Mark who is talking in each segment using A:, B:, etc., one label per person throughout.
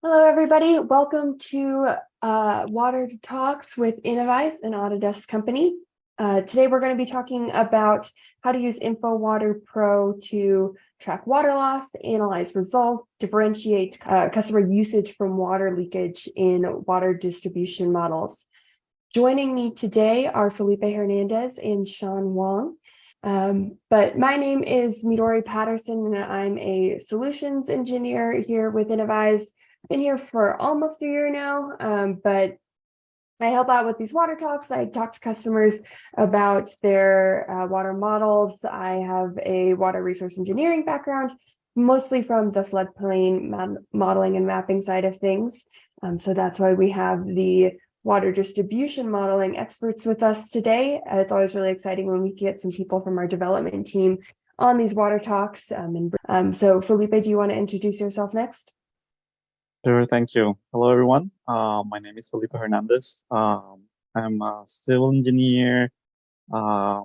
A: Hello, everybody. Welcome to Water Talks with Innovize, an Autodesk company. Today, we're going to be talking about how to use InfoWater Pro to track water loss, analyze results, differentiate customer usage from water leakage in water distribution models. Joining me today are Felipe Hernandez and Sean Wong. But my name is Midori Patterson, and I'm a solutions engineer here with Innovize. Been here for almost a year now, but I help out with these water talks. I talk to customers about their water models. I have a water resource engineering background, mostly from the floodplain modeling and mapping side of things. So that's why we have the water distribution modeling experts with us today. It's always really exciting when we get some people from our development team on these water talks. So Felipe, do you want to introduce yourself next?
B: Sure, thank you. Hello, everyone. My name is Felipe Hernandez. I'm a civil engineer. I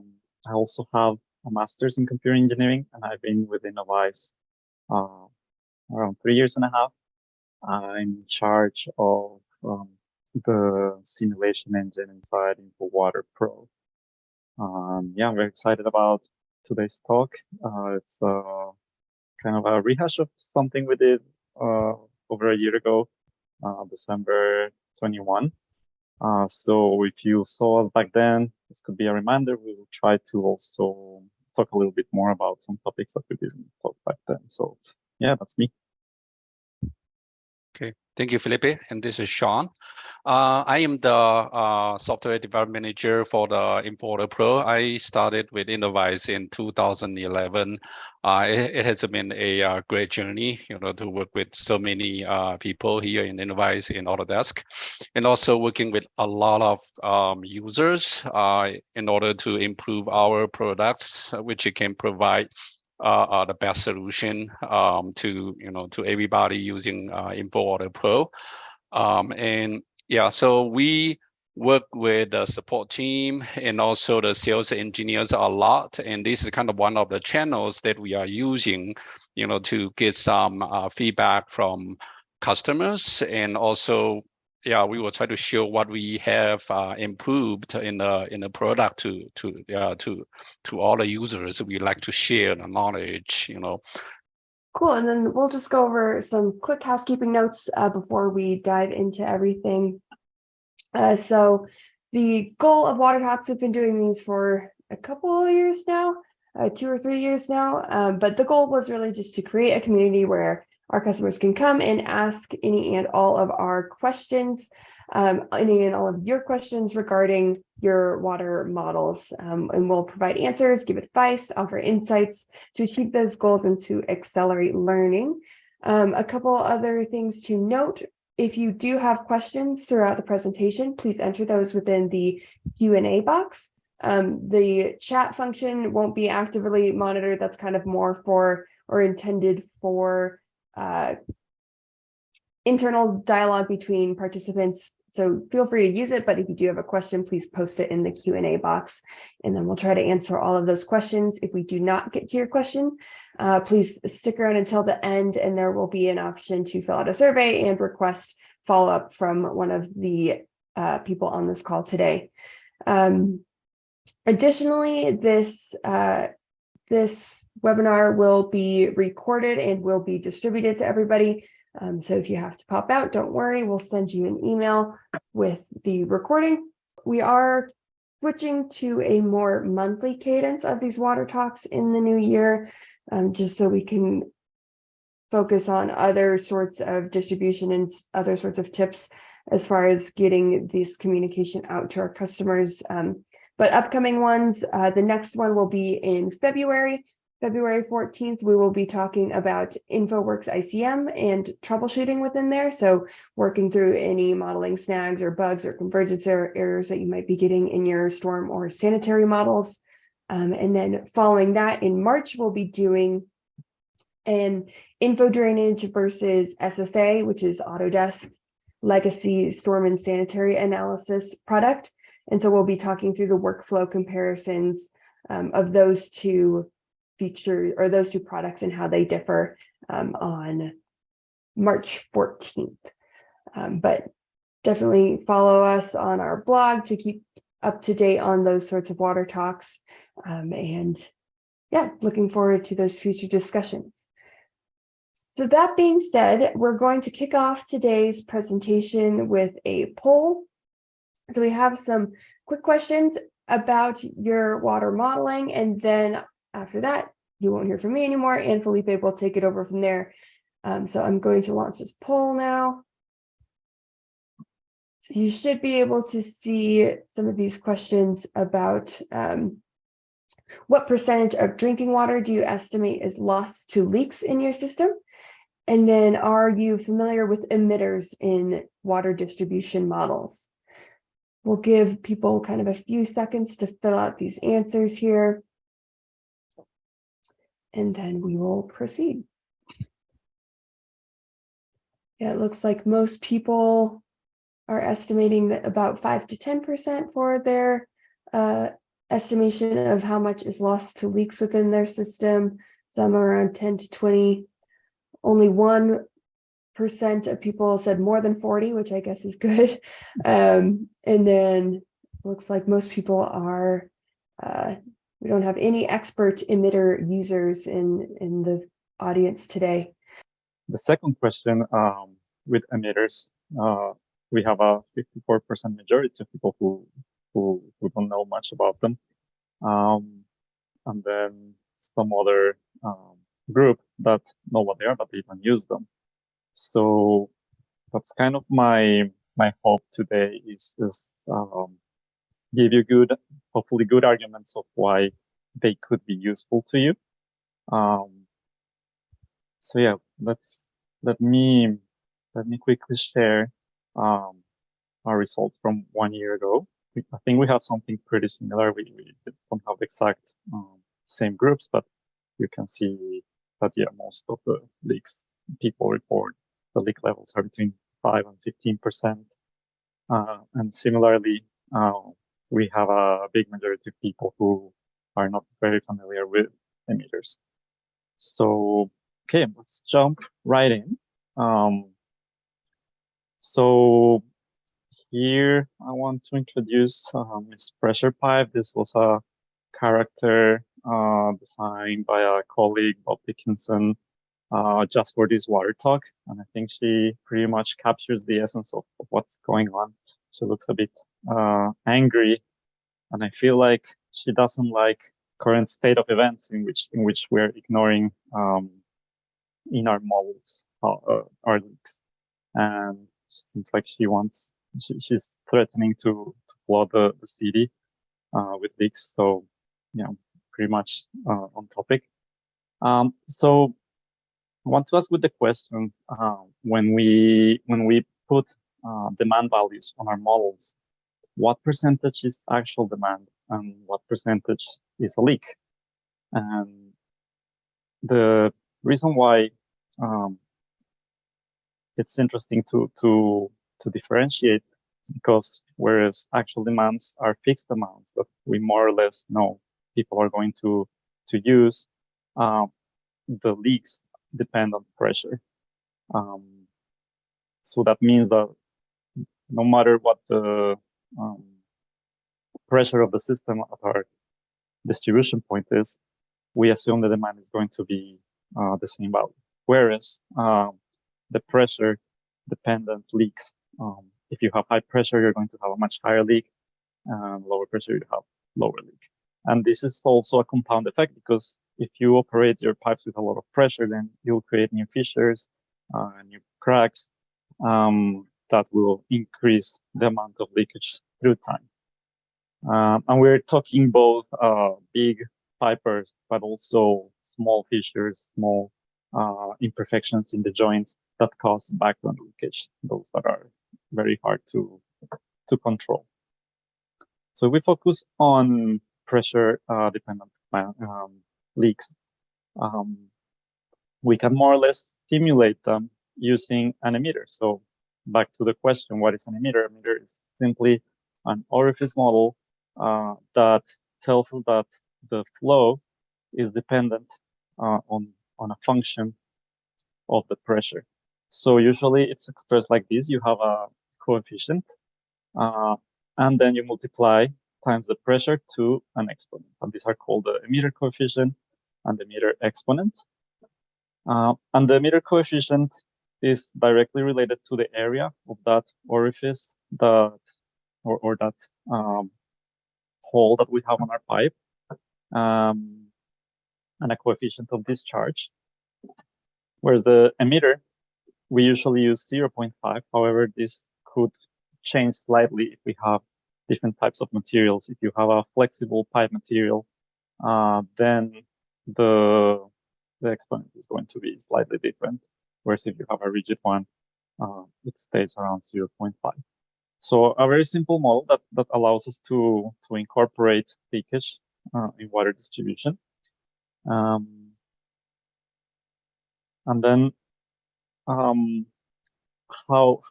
B: also have a master's in computer engineering, and I've been with Innovize around 3 years and a half. I'm in charge of the simulation engine inside InfoWater Pro. Yeah, I'm very excited about today's talk. It's kind of a rehash of something we did over a year ago, December 21. So if you saw us back then, this could be a reminder. We will try to also talk a little bit more about some topics that we didn't talk back then. So yeah, that's me.
C: Okay, thank you, Felipe. And this is Sean. I am the software development manager for the InfoWater Pro. I started with Innovize in 2011. It has been a great journey, to work with so many people here in Innovize in Autodesk, and also working with a lot of users in order to improve our products, which it can provide the best solution to everybody using InfoWater Pro. And yeah, so we work with the support team and also the sales engineers a lot. And this is kind of one of the channels that we are using, to get some feedback from customers. And also, yeah, we will try to show what we have improved in the product to all the users. We like to share the knowledge,
A: Cool, and then we'll just go over some quick housekeeping notes before we dive into everything. So the goal of Water Talks, we've been doing these for a couple of years now, 2 or 3 years now, but the goal was really just to create a community where our customers can come and ask any and all of our questions, any and all of your questions regarding your water models, and we'll provide answers, give advice, offer insights to achieve those goals and to accelerate learning. A couple other things to note: if you do have questions throughout the presentation, please enter those within the Q&A box. The chat function won't be actively monitored. That's kind of more for or intended for internal dialogue between participants. So feel free to use it, but if you do have a question, please post it in the Q&A box, and then we'll try to answer all of those questions. If we do not get to your question, please stick around until the end, and there will be an option to fill out a survey and request follow-up from one of the people on this call today. Additionally, this webinar will be recorded and will be distributed to everybody. So if you have to pop out, don't worry, we'll send you an email with the recording. We are switching to a more monthly cadence of these water talks in the new year, just so we can focus on other sorts of distribution and other sorts of tips as far as getting this communication out to our customers. But upcoming ones, the next one will be in February 14th. We will be talking about InfoWorks ICM and troubleshooting within there. So working through any modeling snags or bugs or convergence errors that you might be getting in your storm or sanitary models. And then following that in March, we'll be doing an info drainage versus SSA, which is Autodesk legacy storm and sanitary analysis product. And so we'll be talking through the workflow comparisons of those two features or those two products and how they differ on March 14th. But definitely follow us on our blog to keep up to date on those sorts of water talks. And yeah, looking forward to those future discussions. So that being said, we're going to kick off today's presentation with a poll. So we have some quick questions about your water modeling, and then after that, you won't hear from me anymore, and Felipe will take it over from there. So I'm going to launch this poll now. So you should be able to see some of these questions about what percentage of drinking water do you estimate is lost to leaks in your system? And then, are you familiar with emitters in water distribution models? We'll give people kind of a few seconds to fill out these answers here, and then we will proceed. Yeah, it looks like most people are estimating that about 5 to 10% for their estimation of how much is lost to leaks within their system. Some are around 10 to 20. Only 1% of people said more than 40, which I guess is good. And then looks like most people are, we don't have any expert emitter users in the audience today.
B: The second question, with emitters, we have a 54% majority of people who don't know much about them. And then some other group that know what they are, but they don't use them. So that's kind of my hope today is give you hopefully good arguments of why they could be useful to you. So yeah, let me quickly share our results from 1 year ago. I think we have something pretty similar. We don't have exact same groups, but you can see that yeah, most of the leaks people report the leak levels are between 5 and 15%. And similarly, we have a big majority of people who are not very familiar with emitters. So, okay, let's jump right in. So here I want to introduce Miss Pressure Pipe. This was a character designed by a colleague, Bob Dickinson, just for this water talk. And I think she pretty much captures the essence of what's going on. She looks a bit angry, and I feel like she doesn't like current state of events in which we're ignoring in our models our leaks. And it seems like she's threatening to flood the city with leaks. So, you know, pretty much on topic. So I want to ask with the question, when we put demand values on our models, what percentage is actual demand and what percentage is a leak? And the reason why it's interesting to differentiate is because whereas actual demands are fixed amounts that we more or less know people are going to use, the leaks depend on pressure. So that means that no matter what the pressure of the system at our distribution point is, we assume the demand is going to be the same value. Whereas the pressure dependent leaks, if you have high pressure, you're going to have a much higher leak, and lower pressure, you have lower leak. And this is also a compound effect, because if you operate your pipes with a lot of pressure, then you'll create new fissures, new cracks, that will increase the amount of leakage through time. And we're talking both big pipe bursts, but also small fissures, small imperfections in the joints that cause background leakage, those that are very hard to control. So we focus on pressure dependent leaks. We can more or less simulate them using an emitter. So back to the question, what is an emitter? Emitter is simply an orifice model that tells us that the flow is dependent on a function of the pressure. So usually it's expressed like this. You have a coefficient, and then you multiply times the pressure to an exponent. And these are called the emitter coefficient and the emitter exponent. And the emitter coefficient is directly related to the area of that orifice that or that hole that we have on our pipe, and a coefficient of discharge. Whereas the emitter, we usually use 0.5. However, this could change slightly if we have different types of materials. If you have a flexible pipe material, then the exponent is going to be slightly different. Whereas if you have a rigid one, it stays around 0.5. So a very simple model that allows us to incorporate leakage in water distribution. And then how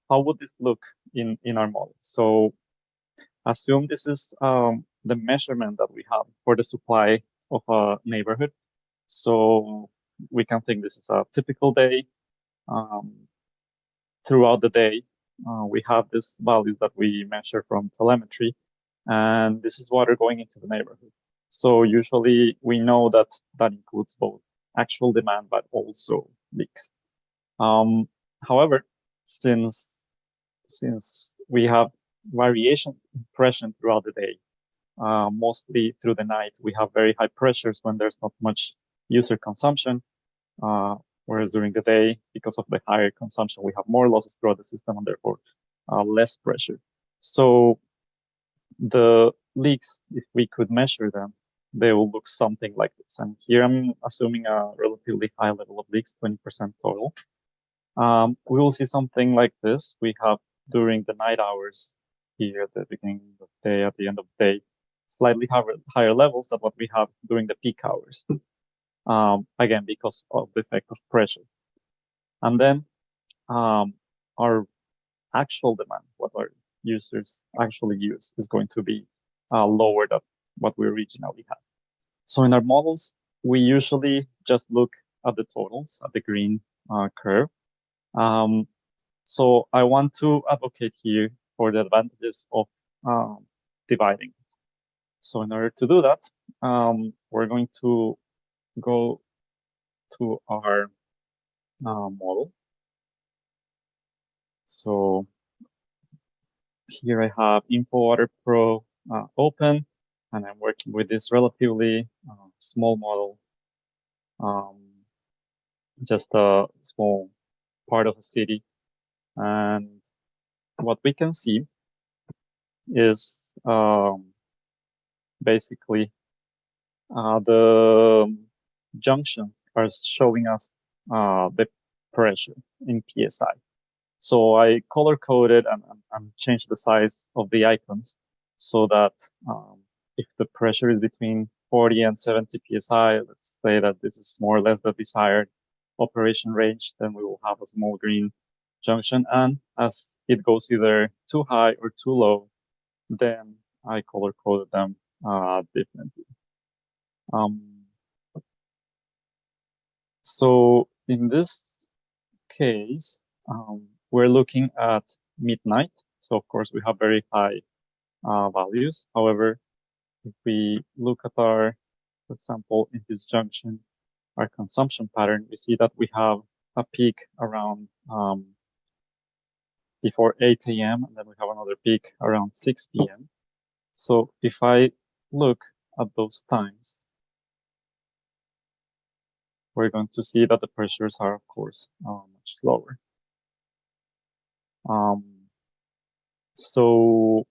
B: would this look in our model? So assume this is the measurement that we have for the supply of a neighborhood. So we can think this is a typical day. Throughout the day, we have this values that we measure from telemetry, and this is water going into the neighborhood. So usually we know that that includes both actual demand, but also leaks. However, since we have variations in pressure throughout the day, mostly through the night, we have very high pressures when there's not much user consumption. Whereas during the day, because of the higher consumption, we have more losses throughout the system and therefore less pressure. So the leaks, if we could measure them, they will look something like this. And here I'm assuming a relatively high level of leaks, 20% total. We will see something like this. We have during the night hours here at the beginning of the day, at the end of the day, slightly higher levels than what we have during the peak hours. Again, because of the effect of pressure. And then our actual demand, what our users actually use, is going to be lower than what we originally had. So in our models, we usually just look at the totals, at the green curve. So I want to advocate here for the advantages of dividing. So in order to do that, we're going to go to our model. So here I have InfoWater Pro open, and I'm working with this relatively small model, just a small part of a city. And what we can see is basically the junctions are showing us the pressure in PSI. So I color coded and changed the size of the icons so that if the pressure is between 40 and 70 PSI, let's say that this is more or less the desired operation range, then we will have a small green junction. And as it goes either too high or too low, then I color coded them differently. So in this case, we're looking at midnight. So of course we have very high values. However, if we look at our, for example, in this junction, our consumption pattern, we see that we have a peak around before 8 a.m. and then we have another peak around 6 p.m. So if I look at those times, we're going to see that the pressures are, of course, much lower. So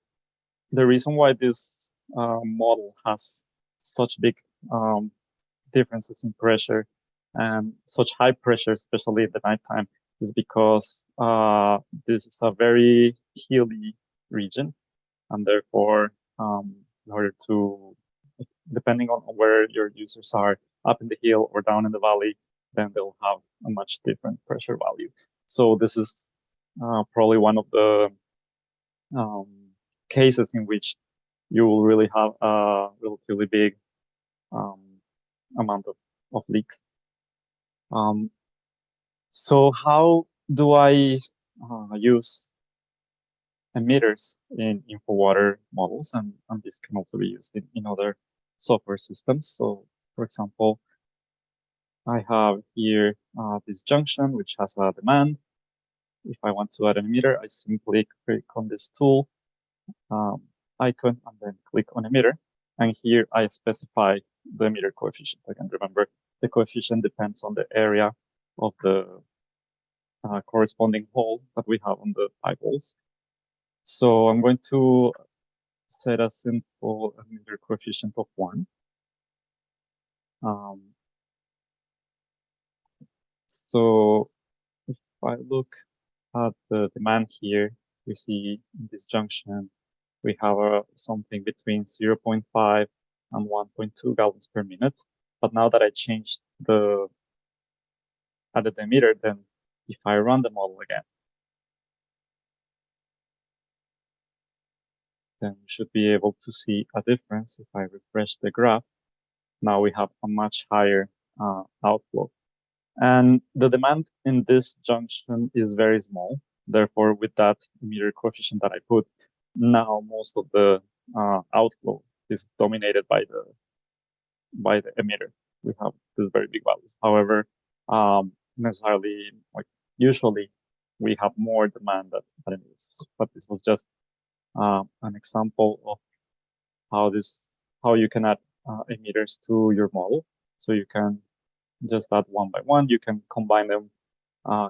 B: the reason why this model has such big differences in pressure and such high pressure, especially at the nighttime, is because this is a very hilly region, and therefore, in order to, depending on where your users are, up in the hill or down in the valley, then they'll have a much different pressure value. So this is probably one of the cases in which you will really have a relatively big amount of leaks. So how do I use emitters in InfoWater models? And this can also be used in other software systems. So for example, I have here this junction, which has a demand. If I want to add an emitter, I simply click on this tool icon and then click on emitter. And here I specify the emitter coefficient. Again, remember, the coefficient depends on the area of the corresponding hole that we have on the pipe holes. So I'm going to set a simple emitter coefficient of 1. So if I look at the demand here, we see in this junction, we have something between 0.5 and 1.2 gallons per minute. But now that I changed added the emitter, then if I run the model again, then we should be able to see a difference. If I refresh the graph, now we have a much higher outflow. And the demand in this junction is very small. Therefore, with that emitter coefficient that I put, now most of the outflow is dominated by the emitter. We have these very big values. However, necessarily, like usually, we have more demand than emitters. But this was just an example of how you can add emitters to your model. So you can just add one by one. You can combine them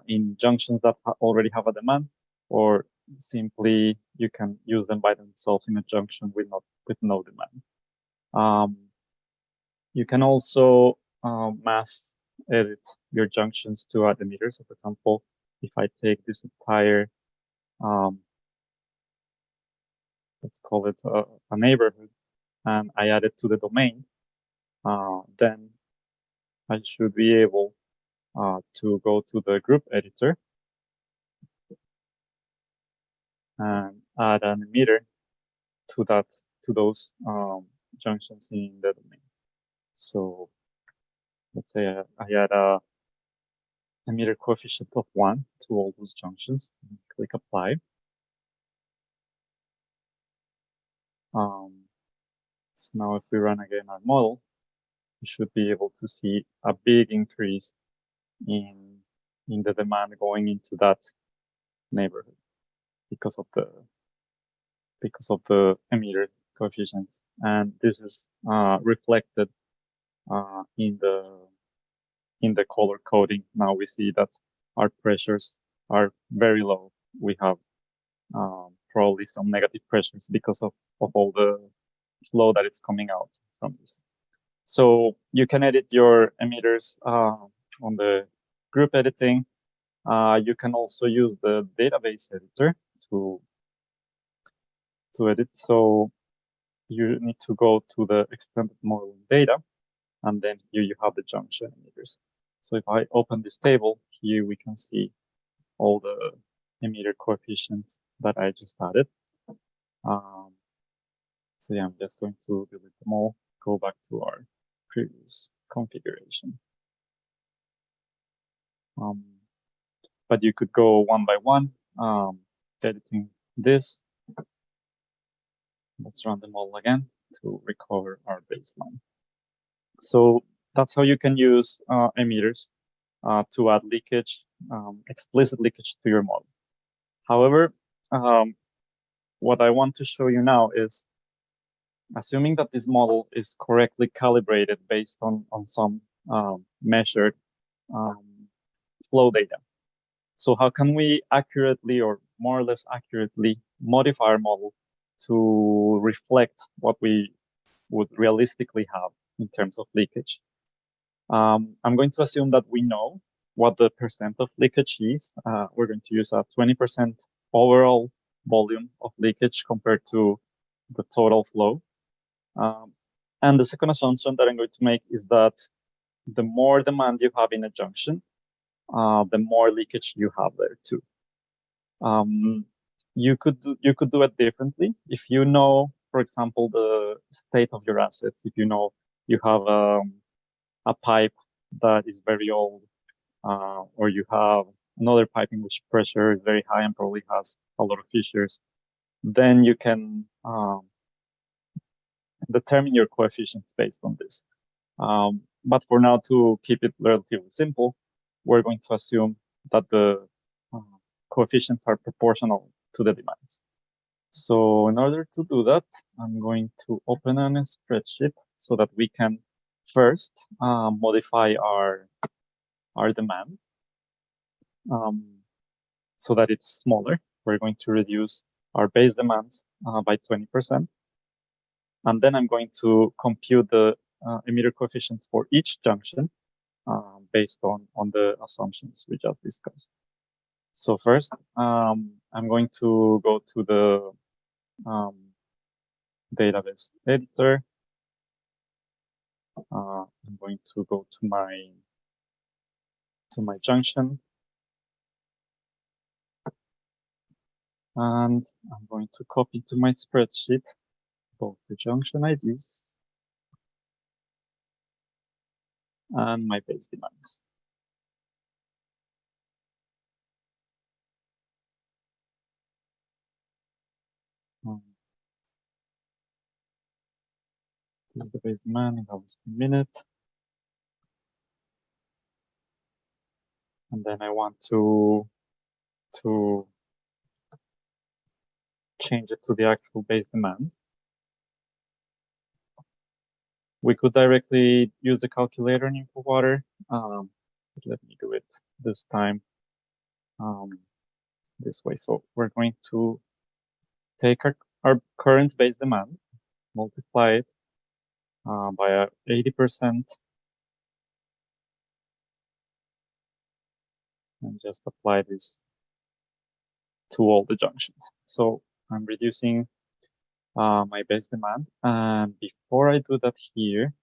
B: in junctions that already have a demand, or simply you can use them by themselves in a junction with no demand. You can also mass edit your junctions to add emitters. So for example, if I take this entire, let's call it a neighborhood, and I add it to the domain, then I should be able to go to the group editor and add an emitter to those junctions in the domain. So let's say I add a emitter coefficient of 1 to all those junctions. And click apply. So now if we run again our model, we should be able to see a big increase in the demand going into that neighborhood because of the emitter coefficients. And this is reflected in the color coding. Now we see that our pressures are very low. We have probably some negative pressures because of all the flow that is coming out from this. So you can edit your emitters on the group editing. You can also use the database editor to edit. So you need to go to the extended modeling data, and then here you have the junction emitters. So if I open this table, here we can see all the emitter coefficients that I just added. So yeah, I'm just going to delete them all, go back to our previous configuration. But you could go one by one, editing this. Let's run them all again to recover our baseline. So that's how you can use emitters to add leakage, explicit leakage to your model. However, what I want to show you now is assuming that this model is correctly calibrated based on some measured flow data. So how can we accurately, or more or less accurately, modify our model to reflect what we would realistically have in terms of leakage? I'm going to assume that we know what the percent of leakage is. We're going to use a 20% overall volume of leakage compared to the total flow. And the second assumption that I'm going to make is that the more demand you have in a junction, the more leakage you have there too. You could do it differently. If you know, for example, the state of your assets, if you know you have a pipe that is very old, or you have another pipe in which pressure is very high and probably has a lot of fissures, then you can determine your coefficients based on this. But for now, to keep it relatively simple, we're going to assume that the coefficients are proportional to the demands. So in order to do that, I'm going to open a spreadsheet so that we can first modify our demand so that it's smaller. We're going to reduce our base demands by 20%. And then I'm going to compute the emitter coefficients for each junction based on the assumptions we just discussed. So first, I'm going to go to the database editor. I'm going to go to my junction, and I'm going to copy to my spreadsheet both the junction IDs and my base demands. This is the base demand in hours per minute. And then I want to change it to the actual base demand. We could directly use the calculator in InfoWater, but let me do it this time this way. So we're going to take our current base demand, multiply it by 80%, and just apply this to all the junctions. So I'm reducing my base demand. And before I do that here,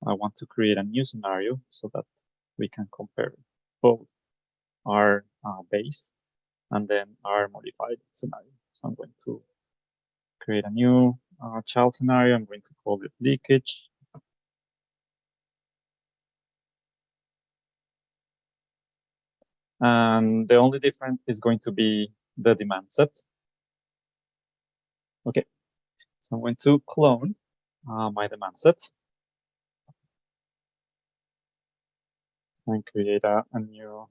B: I want to create a new scenario so that we can compare both our base and then our modified scenario. So I'm going to create a new child scenario. I'm going to call it leakage. And the only difference is going to be the demand set. Okay, so I'm going to clone my demand set and create a new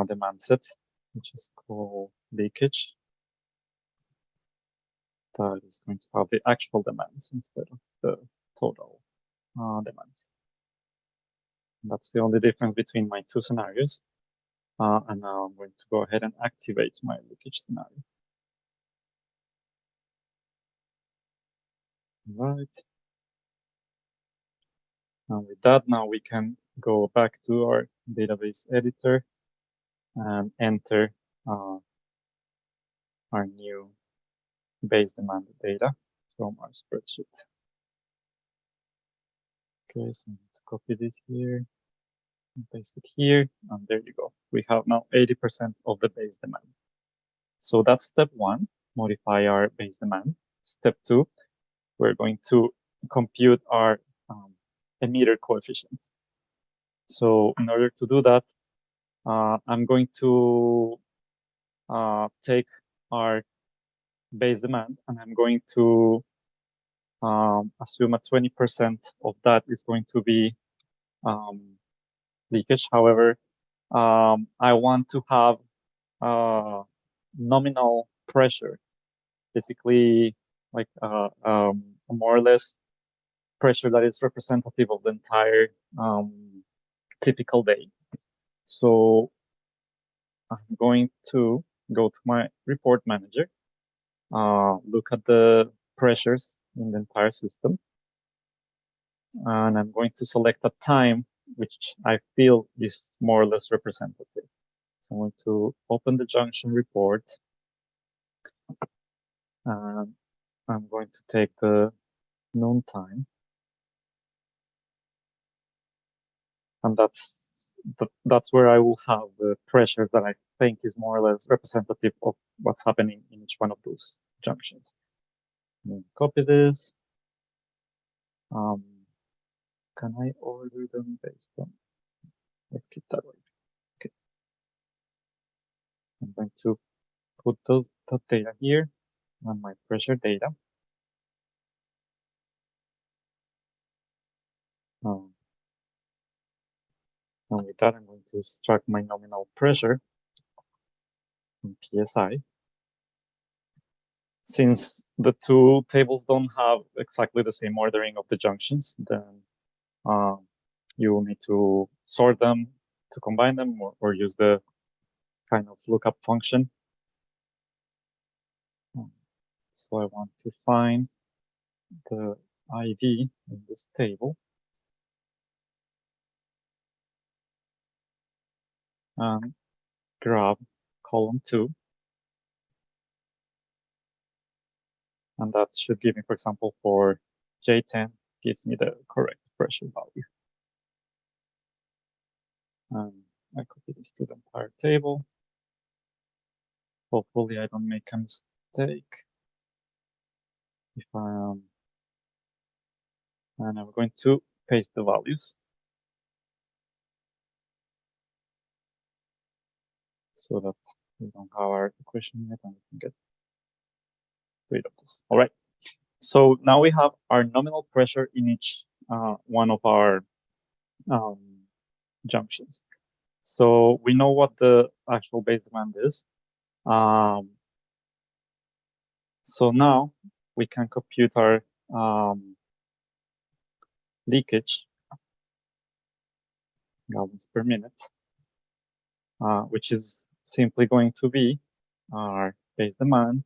B: demand set, which is called leakage. That is going to have the actual demands instead of the total demands. And that's the only difference between my two scenarios. And now I'm going to go ahead and activate my leakage scenario. All right. And with that, now we can go back to our database editor and enter our new base demand data from our spreadsheet. Okay, so I'm going to copy this here and paste it here, and there you go. We have now 80% of the base demand. So that's step one, modify our base demand. Step two, we're going to compute our emitter coefficients. So in order to do that, I'm going to take our base demand and I'm going to assume a 20% of that is going to be leakage. However, I want to have nominal pressure, basically like more or less pressure that is representative of the entire typical day. So I'm going to go to my report manager, look at the pressures in the entire system, and I'm going to select a time which I feel is more or less representative. So I'm going to open the junction report, and I'm going to take the noon time, and that's where I will have the pressures that I think is more or less representative of what's happening in each one of those junctions. Copy this. Can I order them based on? Let's keep that way. Okay. I'm going to put that data here on my pressure data. And with that, I'm going to extract my nominal pressure in PSI. Since the two tables don't have exactly the same ordering of the junctions, then you will need to sort them to combine them or use the kind of lookup function. So I want to find the ID in this table and grab column 2. And that should give me, for example, for J10, gives me the correct pressure value. And I copy this to the entire table. Hopefully I don't make a mistake. If I am, and I'm going to paste the values so that we don't have our equation yet and we can get rid of this. All right. So now we have our nominal pressure in each one of our junctions. So we know what the actual base demand is. So now we can compute our leakage, gallons per minute, which is simply going to be our base demand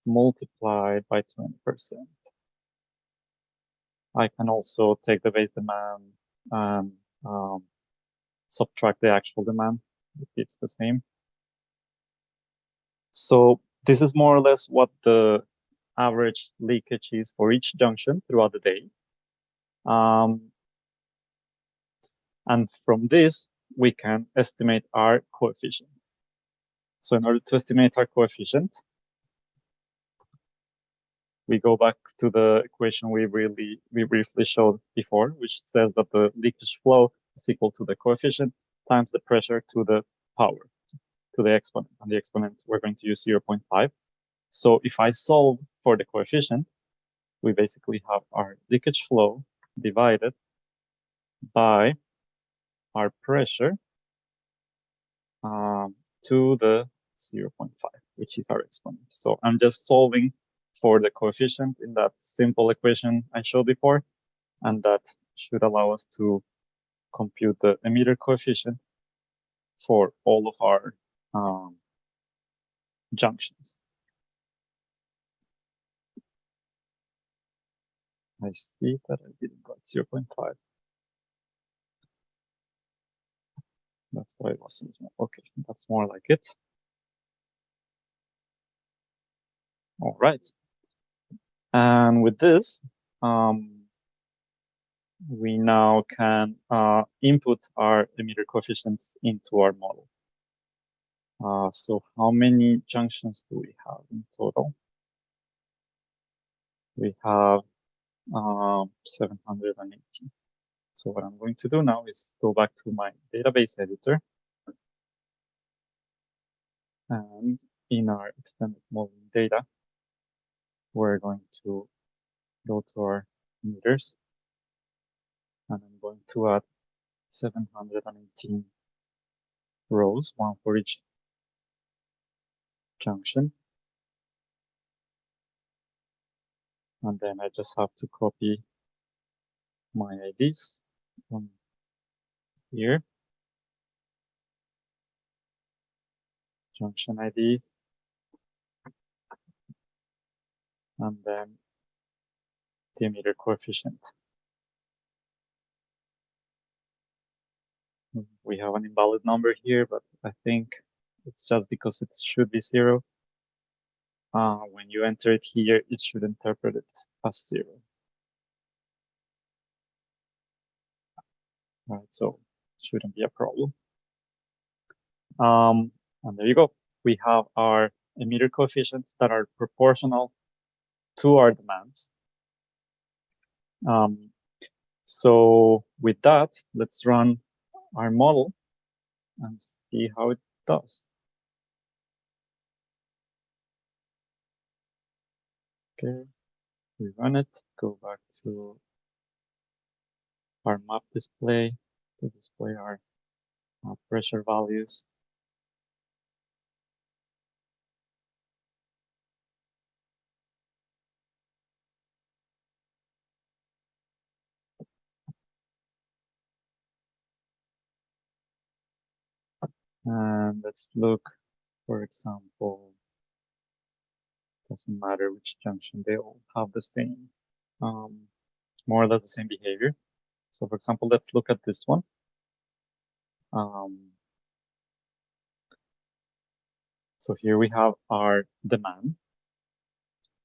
B: multiplied by 20%. I can also take the base demand and subtract the actual demand if it's the same. So this is more or less what the average leakage is for each junction throughout the day. And from this, we can estimate our coefficient. So in order to estimate our coefficient, we go back to the equation we briefly showed before, which says that the leakage flow is equal to the coefficient times the pressure to the power, to the exponent. And the exponent, we're going to use 0.5. So if I solve for the coefficient, we basically have our leakage flow divided by our pressure to the 0.5, which is our exponent. So I'm just solving for the coefficient in that simple equation I showed before, and that should allow us to compute the emitter coefficient for all of our junctions. I see that I didn't write 0.5. That's why it wasn't. Okay, that's more like it. All right. And with this, we now can input our emitter coefficients into our model. So how many junctions do we have in total? We have 780. So what I'm going to do now is go back to my database editor. And in our extended modeling data, we're going to go to our emitters. And I'm going to add 718 rows, one for each junction. And then I just have to copy my IDs from here. Junction ID. And then the emitter coefficient. We have an invalid number here, but I think it's just because it should be 0. When you enter it here, it should interpret it as 0. All right, so it shouldn't be a problem. And there you go. We have our emitter coefficients that are proportional to our demands. So with that, let's run our model and see how it does. Okay, we run it, go back to our map display to display our pressure values. And let's look, for example, doesn't matter which junction, they all have the same, more or less the same behavior. So for example, let's look at this one. So here we have our demand,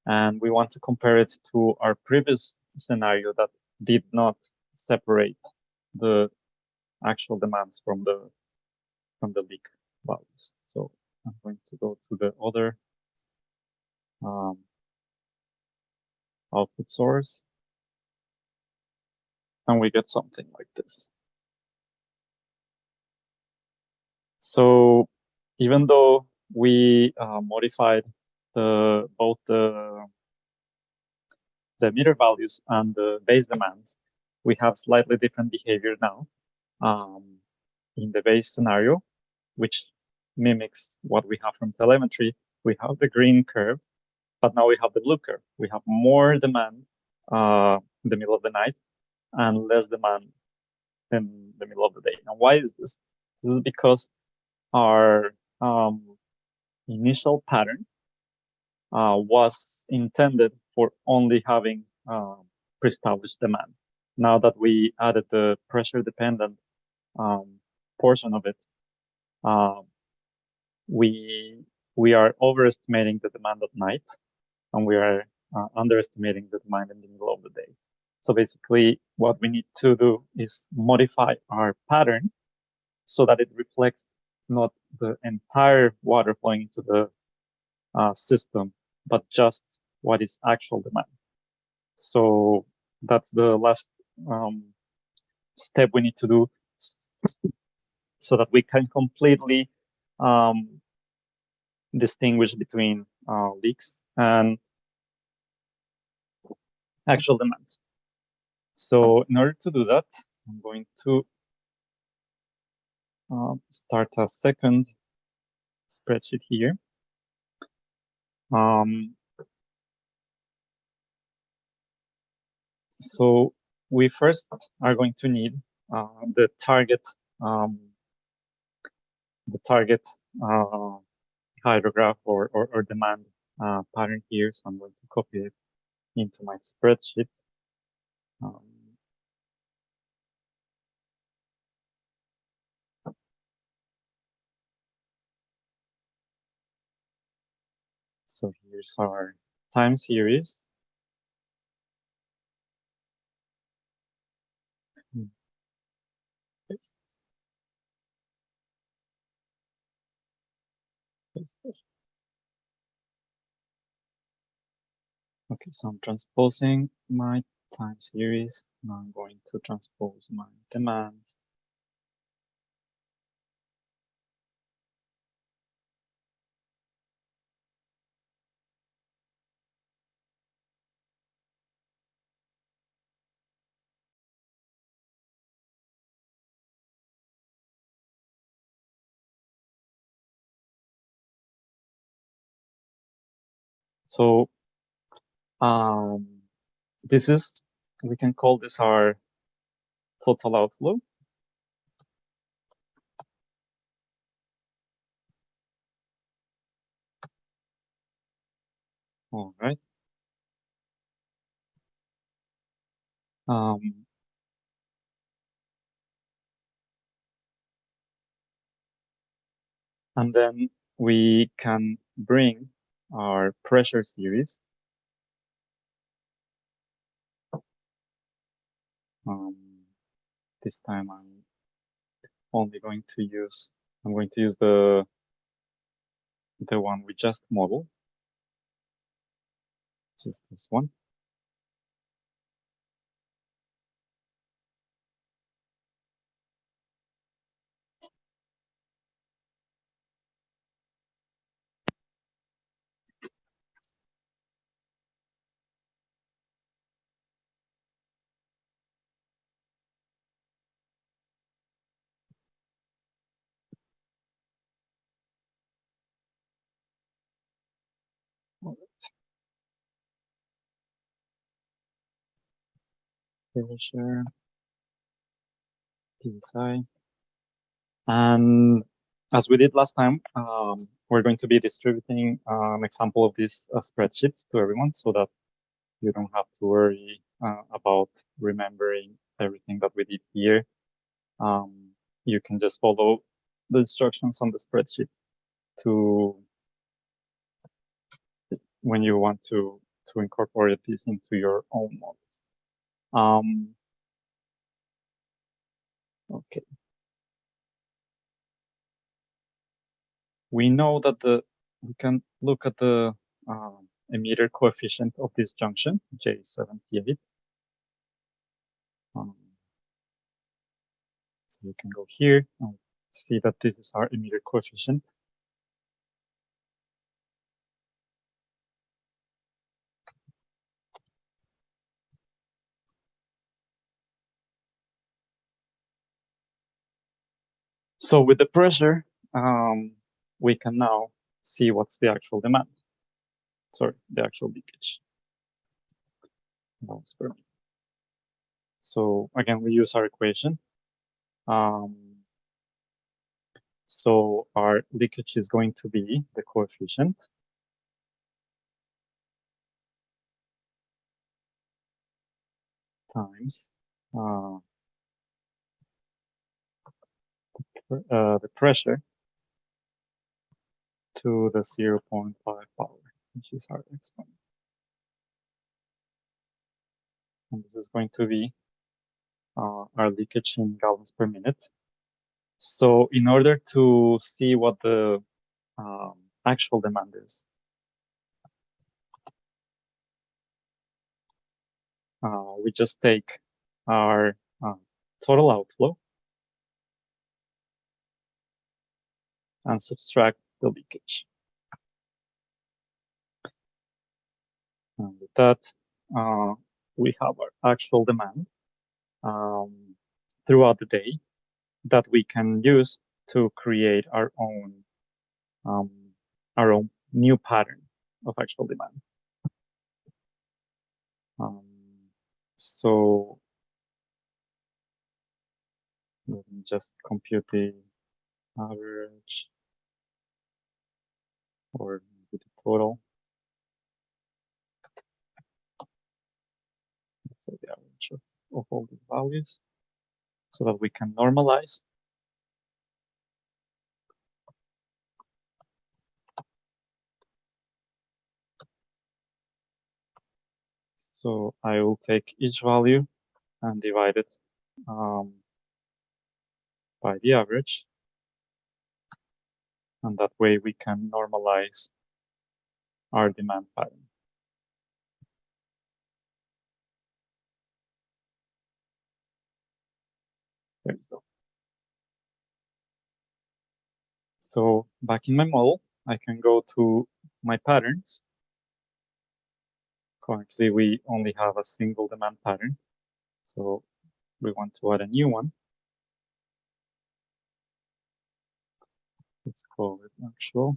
B: and we want to compare it to our previous scenario that did not separate the actual demands from the leak values. So I'm going to go to the other output source, and we get something like this. So even though we modified both the emitter values and the base demands, we have slightly different behavior now. In the base scenario, which mimics what we have from telemetry, we have the green curve, but now we have the blue curve. We have more demand in the middle of the night and less demand in the middle of the day. And why is this? This is because our initial pattern was intended for only having pre-established demand. Now that we added the pressure-dependent portion of it, we are overestimating the demand at night, and we are underestimating the demand in the middle of the day. So basically, what we need to do is modify our pattern so that it reflects not the entire water flowing into the system, but just what is actual demand. So that's the last step we need to do so that we can completely distinguish between leaks and actual demands. So in order to do that, I'm going to start a second spreadsheet here. So we first are going to need the target hydrograph or demand pattern here. So I'm going to copy it into my spreadsheet. So here's our time series. Paste. Paste it. Okay, so I'm transposing my time series. Now I'm going to transpose my demands. So we can call this our total outflow. All right. And then we can bring our pressure series. This time I'm going to use the one we just modeled, just this one. All right. Pressure, PSI. And as we did last time, we're going to be distributing an example of these spreadsheets to everyone so that you don't have to worry about remembering everything that we did here. You can just follow the instructions on the spreadsheet to when you want to incorporate this into your own models. Okay. We know that we can look at the emitter coefficient of this junction, J78. So we can go here and see that this is our emitter coefficient. So with the pressure, we can now see what's the actual demand. Sorry, the actual leakage. So again, we use our equation. So our leakage is going to be the coefficient times the pressure to the 0.5 power, which is our exponent. And this is going to be our leakage in gallons per minute. So in order to see what the actual demand is, we just take our total outflow and subtract the leakage. And with that, we have our actual demand throughout the day that we can use to create our own new pattern of actual demand. So let me just compute the average or the total. Let's say the average of all these values so that we can normalize. So I will take each value and divide it by the average. And that way we can normalize our demand pattern. There we go. So back in my model, I can go to my patterns. Currently, we only have a single demand pattern. So we want to add a new one. Let's call it actual.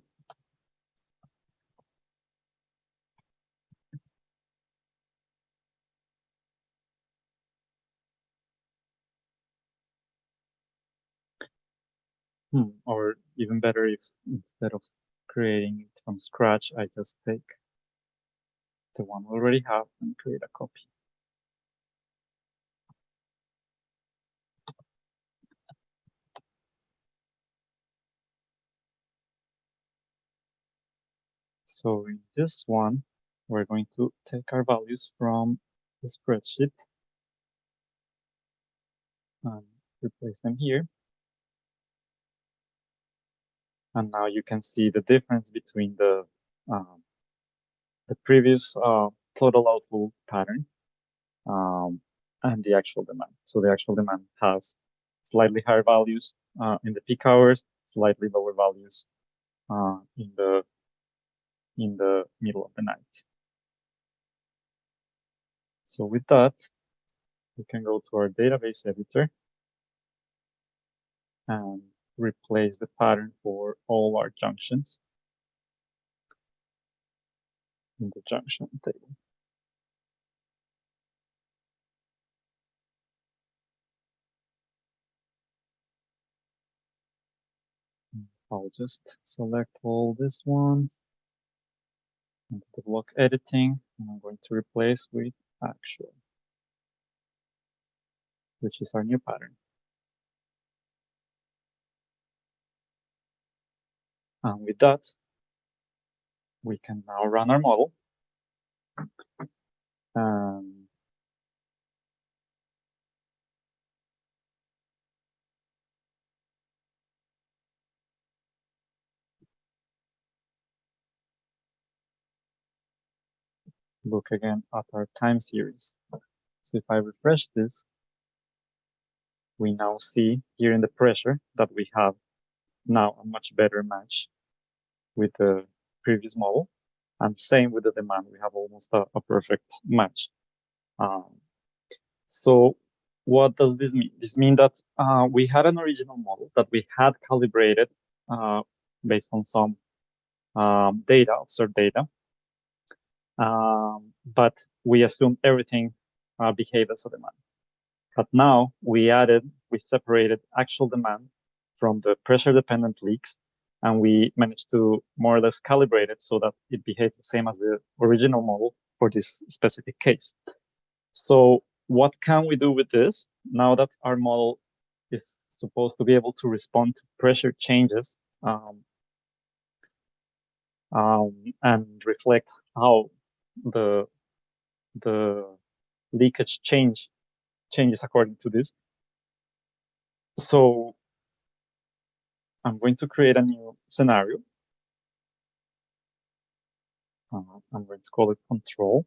B: Or even better if instead of creating it from scratch, I just take the one we already have and create a copy. So in this one, we're going to take our values from the spreadsheet and replace them here. And now you can see the difference between the previous total outflow pattern and the actual demand. So the actual demand has slightly higher values in the peak hours, slightly lower values in the middle of the night. So with that, we can go to our database editor and replace the pattern for all our junctions. in the junction table. I'll just select all these ones and the block editing, and I'm going to replace with actual, which is our new pattern. And with that, we can now run our model. Look again at our time series. So if I refresh this, we now see here in the pressure that we have now a much better match with the previous model. And same with the demand, we have almost a perfect match. So what does this mean? This means that we had an original model that we had calibrated based on some data, observed data. But we assumed everything behaved as a demand. But now we separated actual demand from the pressure-dependent leaks, and we managed to more or less calibrate it so that it behaves the same as the original model for this specific case. So what can we do with this now that our model is supposed to be able to respond to pressure changes and reflect how the leakage changes according to this? So I'm going to create a new scenario. I'm going to call it control,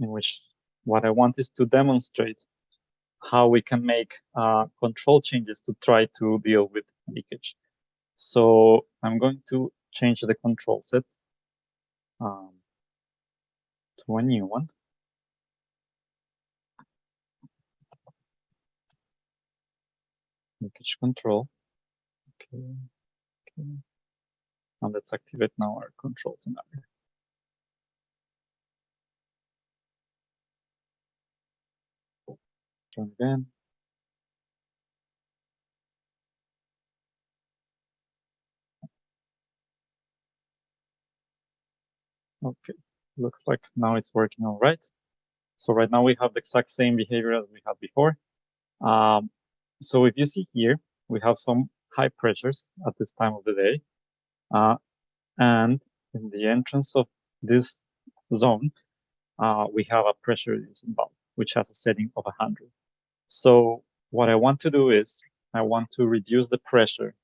B: in which what I want is to demonstrate how we can make control changes to try to deal with leakage. So I'm going to change the control set to a new one. Leakage control. Okay. And let's activate now our control scenario. Try again. Okay, looks like now it's working all right. So right now we have the exact same behavior as we had before. So if you see here, we have some high pressures at this time of the day. And in the entrance of this zone, we have a pressure reducing valve, which has a setting of 100. So what I want to do is I want to reduce the pressure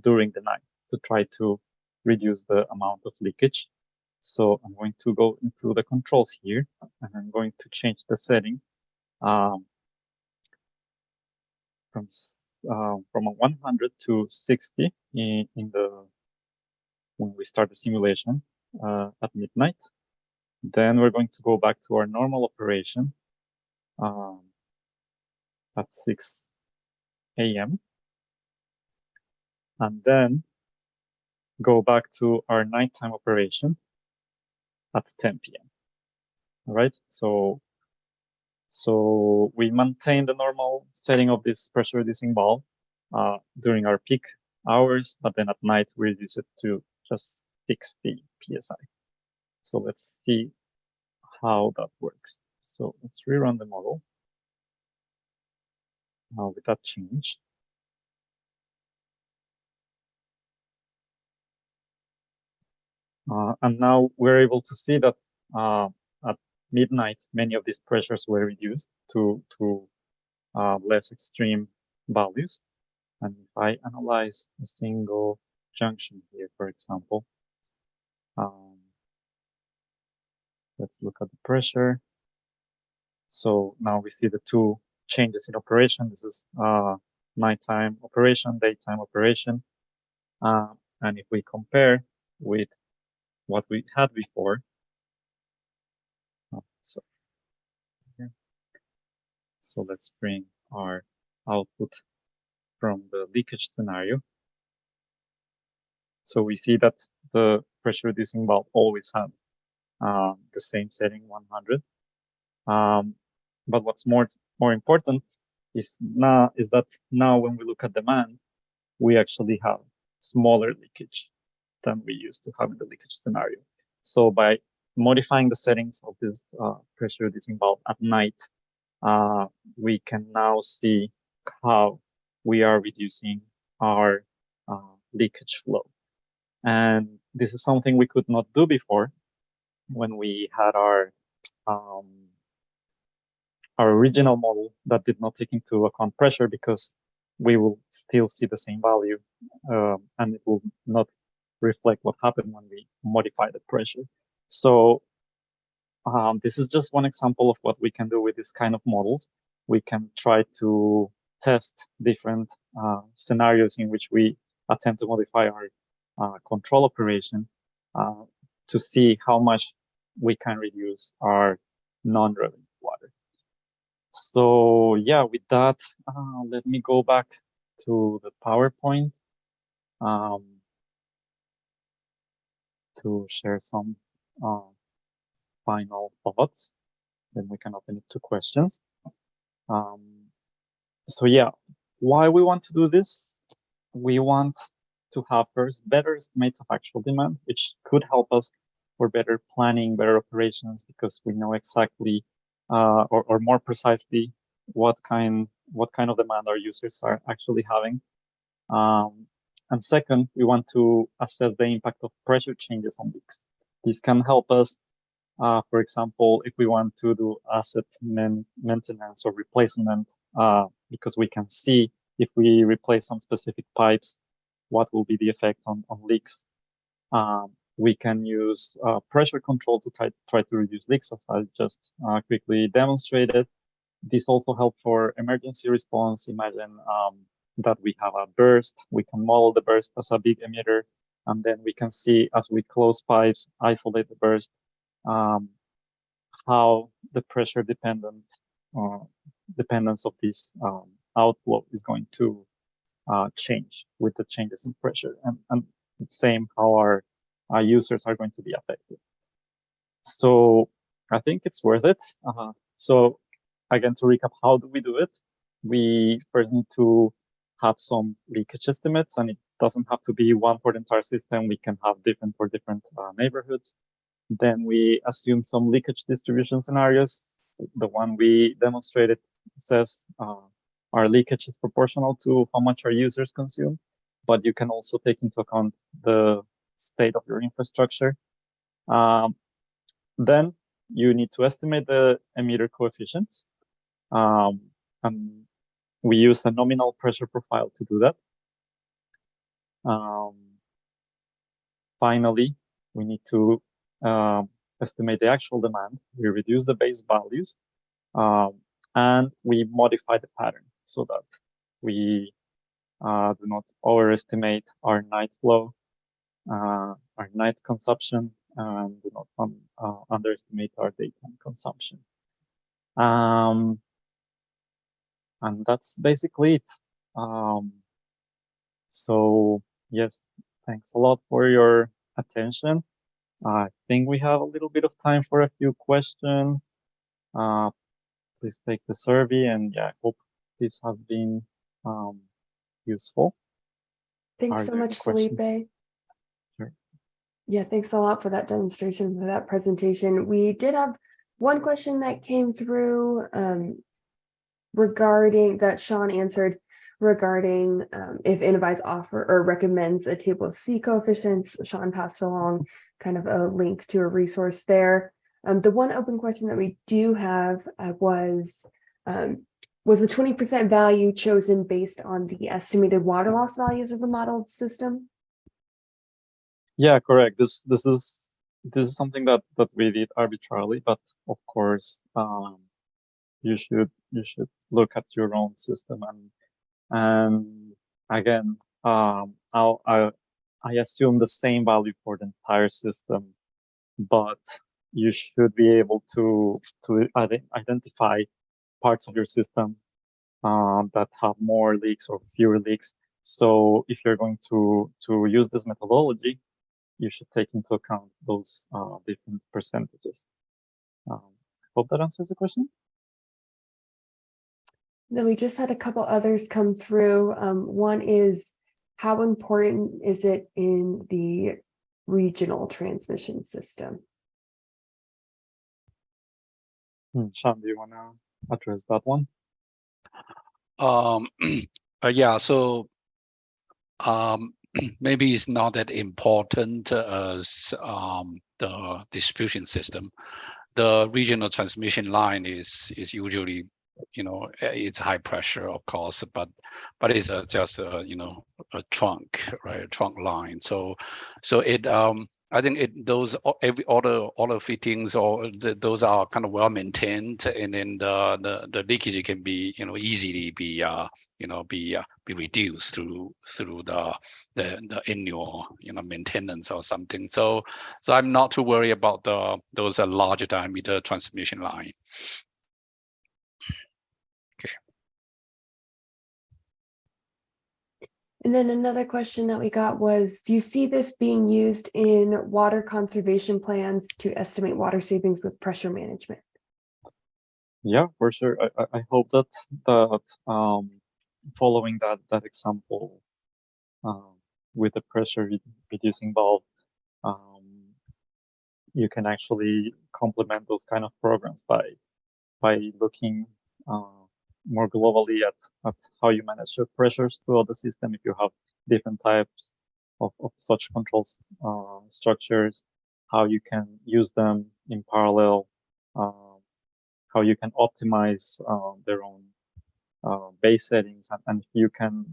B: during the night to try to reduce the amount of leakage. So I'm going to go into the controls here, and I'm going to change the setting from 100 to 60 when we start the simulation at midnight. Then we're going to go back to our normal operation at 6 a.m. and then go back to our nighttime operation at 10 p.m. All right, so we maintain the normal setting of this pressure reducing valve during our peak hours, but then at night we reduce it to just 60 psi. So let's see how that works. So let's rerun the model with that change. And now we're able to see that at midnight, many of these pressures were reduced to less extreme values. And if I analyze a single junction here, for example, let's look at the pressure. So now we see the two changes in operation. This is nighttime operation, daytime operation. And if we compare with what we had before, so let's bring our output from the leakage scenario. So we see that the pressure reducing valve always had the same setting, 100. But what's more important is that now when we look at demand, we actually have smaller leakage than we used to have in the leakage scenario. So by modifying the settings of this pressure reducing valve at night, we can now see how we are reducing our leakage flow. And this is something we could not do before when we had our original model that did not take into account pressure, because we will still see the same value and it will not reflect what happened when we modify the pressure. So this is just one example of what we can do with this kind of models. We can try to test different scenarios in which we attempt to modify our control operation to see how much we can reduce our non-revenue water. So yeah, with that, let me go back to the PowerPoint to share some final thoughts. Then we can open it to questions. So yeah, why we want to do this? We want to have first better estimates of actual demand, which could help us for better planning, better operations, because we know exactly or more precisely what kind of demand our users are actually having. And second, we want to assess the impact of pressure changes on leaks. This can help us, for example, if we want to do asset maintenance or replacement, because we can see if we replace some specific pipes, what will be the effect on leaks. We can use pressure control to try to reduce leaks, as I just quickly demonstrated. This also helps for emergency response. Imagine that we have a burst. We can model the burst as a big emitter, and then we can see as we close pipes, isolate the burst, how the pressure dependence of this outflow is going to change with the changes in pressure, and same how our users are going to be affected. So I think it's worth it. So again, to recap, how do we do it? We first need to have some leakage estimates, and it doesn't have to be one for the entire system. We can have different for different neighborhoods. Then we assume some leakage distribution scenarios. The one we demonstrated says our leakage is proportional to how much our users consume, but you can also take into account the state of your infrastructure. Then you need to estimate the emitter coefficients. And we use a nominal pressure profile to do that. Finally, we need to estimate the actual demand. We reduce the base values, and we modify the pattern so that we do not overestimate our night flow, our night consumption, and do not underestimate our daytime consumption. And that's basically it. So yes, thanks a lot for your attention. I think we have a little bit of time for a few questions. Please take the survey, and yeah, I hope this has been useful.
A: Thanks so much, Felipe.
B: Sure.
A: Yeah, thanks a lot for that demonstration, for that presentation. We did have one question that came through regarding that Sean answered regarding if Innovyze offer or recommends a table of C coefficients. Sean passed along kind of a link to a resource there. The one open question that we do have was the 20% value chosen based on the estimated water loss values of the modeled system?
B: Yeah, correct. This is something that we did arbitrarily, but of course, you should look at your own system, and again, I assume the same value for the entire system, but you should be able to identify parts of your system that have more leaks or fewer leaks, So if you're going to use this methodology, you should take into account those different percentages. Hope that answers the question.
A: Then we just had a couple others come through. One is, how important is it in the regional transmission system?
B: Sean, do you want to address that one?
C: Yeah, so maybe it's not that important as the distribution system. The regional transmission line is usually, it's high pressure, of course, but it's just a trunk, right? A trunk line. So it I think those all the fittings or those are kind of well maintained, and then the leakage can be easily be be reduced through the annual maintenance or something. So I'm not too worried about those large diameter transmission line. Okay.
A: And then another question that we got was, do you see this being used in water conservation plans to estimate water savings with pressure management?
B: Yeah, for sure. I hope that following that example with the pressure reducing valve, you can actually complement those kind of programs by looking more globally at how you manage your pressures throughout the system. If you have different types of such controls structures, how you can use them in parallel, how you can optimize their own base settings, and if you can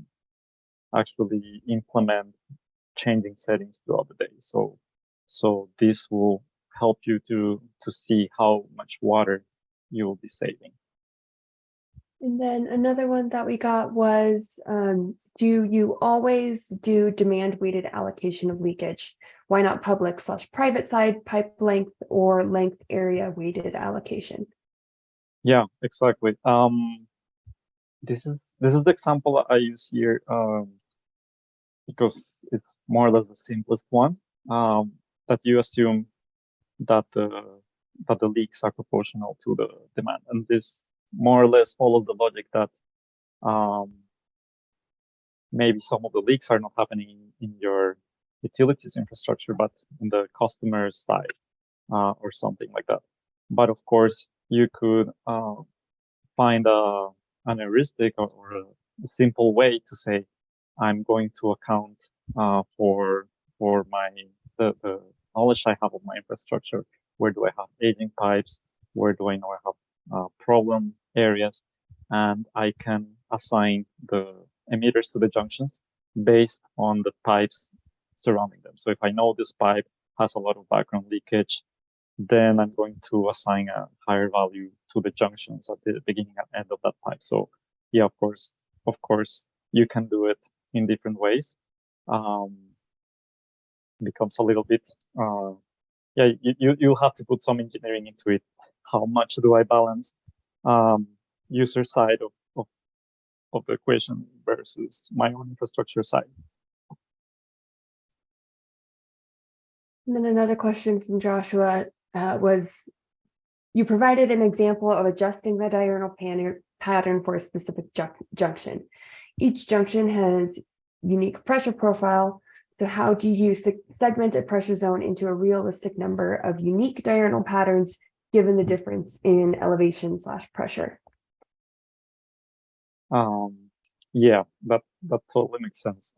B: actually implement changing settings throughout the day. So this will help you to see how much water you will be saving.
A: And then another one that we got was, do you always do demand weighted allocation of leakage? Why not public/private side pipe length or length area weighted allocation?
B: Yeah, exactly. This is the example I use here because it's more or less the simplest one. That you assume that the leaks are proportional to the demand, and this more or less follows the logic that maybe some of the leaks are not happening in your utilities infrastructure, but in the customer's side or something like that. But of course, you could find an heuristic or a simple way to say, I'm going to account for the knowledge I have of my infrastructure. Where do I have aging pipes? Where do I know I have problem areas? And I can assign the emitters to the junctions based on the pipes surrounding them. So if I know this pipe has a lot of background leakage, then I'm going to assign a higher value to the junctions at the beginning and end of that pipe. So yeah, of course, you can do it in different ways. Becomes a little bit, you'll have to put some engineering into it. How much do I balance user side of the equation versus my own infrastructure side?
A: And then another question from Joshua was, you provided an example of adjusting the diurnal pattern for a specific junction. Each junction has unique pressure profile. So how do you segment a pressure zone into a realistic number of unique diurnal patterns given the difference in elevation/pressure?
B: Yeah, that totally makes sense.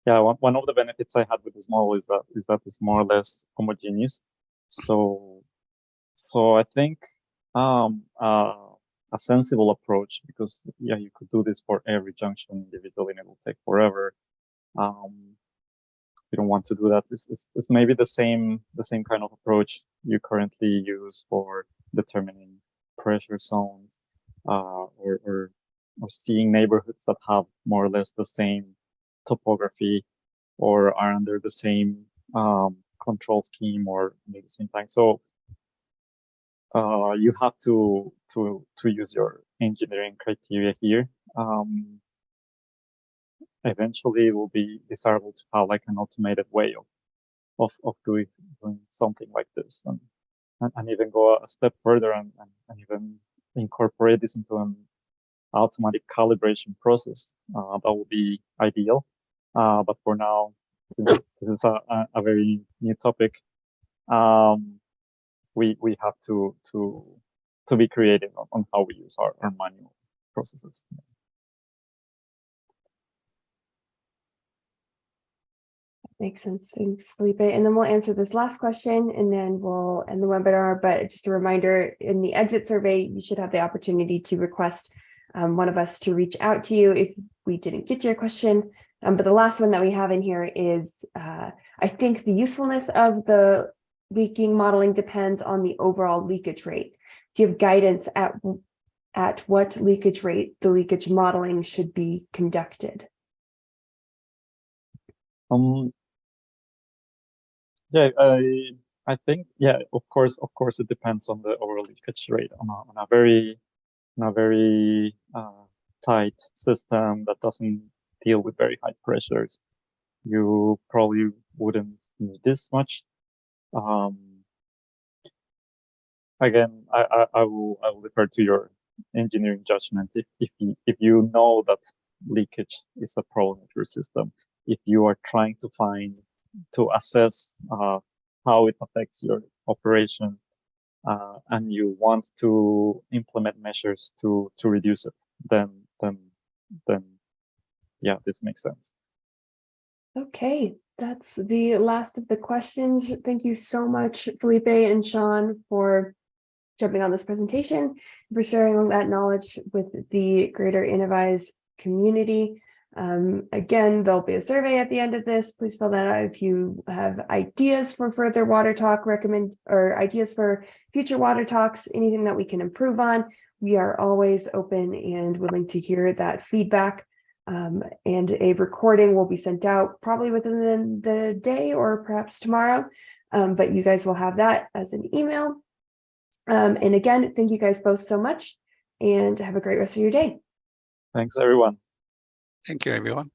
B: Yeah, one of the benefits I had with this model is that it's more or less homogeneous. So I think a sensible approach, because yeah, you could do this for every junction individually and it will take forever. You don't want to do that. It's maybe the same kind of approach you currently use for determining pressure zones, or seeing neighborhoods that have more or less the same topography or are under the same control scheme or under the same time. So you have to use your engineering criteria here. eventually it will be desirable to have like an automated way of doing something like this, and even go a step further and even incorporate this into an automatic calibration process. That would be ideal. But for now, since this is a very new topic, we have to be creative on how we use our manual processes.
A: Makes sense. Thanks, Felipe. And then we'll answer this last question and then we'll end the webinar. But just a reminder, in the exit survey, you should have the opportunity to request one of us to reach out to you if we didn't get your question. But the last one that we have in here is, I think the usefulness of the leaking modeling depends on the overall leakage rate. Do you have guidance at what leakage rate the leakage modeling should be conducted?
B: Yeah, I think, yeah, of course, it depends on the overall leakage rate. On a very tight system that doesn't deal with very high pressures, you probably wouldn't need this much. Again, I will refer to your engineering judgment. If you know that leakage is a problem with your system, if you are trying to assess how it affects your operation, and you want to implement measures to reduce it, then yeah, this makes sense.
A: Okay, that's the last of the questions. Thank you so much, Felipe and Sean, for jumping on this presentation, for sharing all that knowledge with the greater Innovise community. Again, there'll be a survey at the end of this. Please fill that out if you have ideas for further water talk or ideas for future water talks, anything that we can improve on. We are always open and willing to hear that feedback. And a recording will be sent out probably within the day or perhaps tomorrow. But you guys will have that as an email. And again, thank you guys both so much and have a great rest of your day.
B: Thanks, everyone.
C: Thank you, everyone.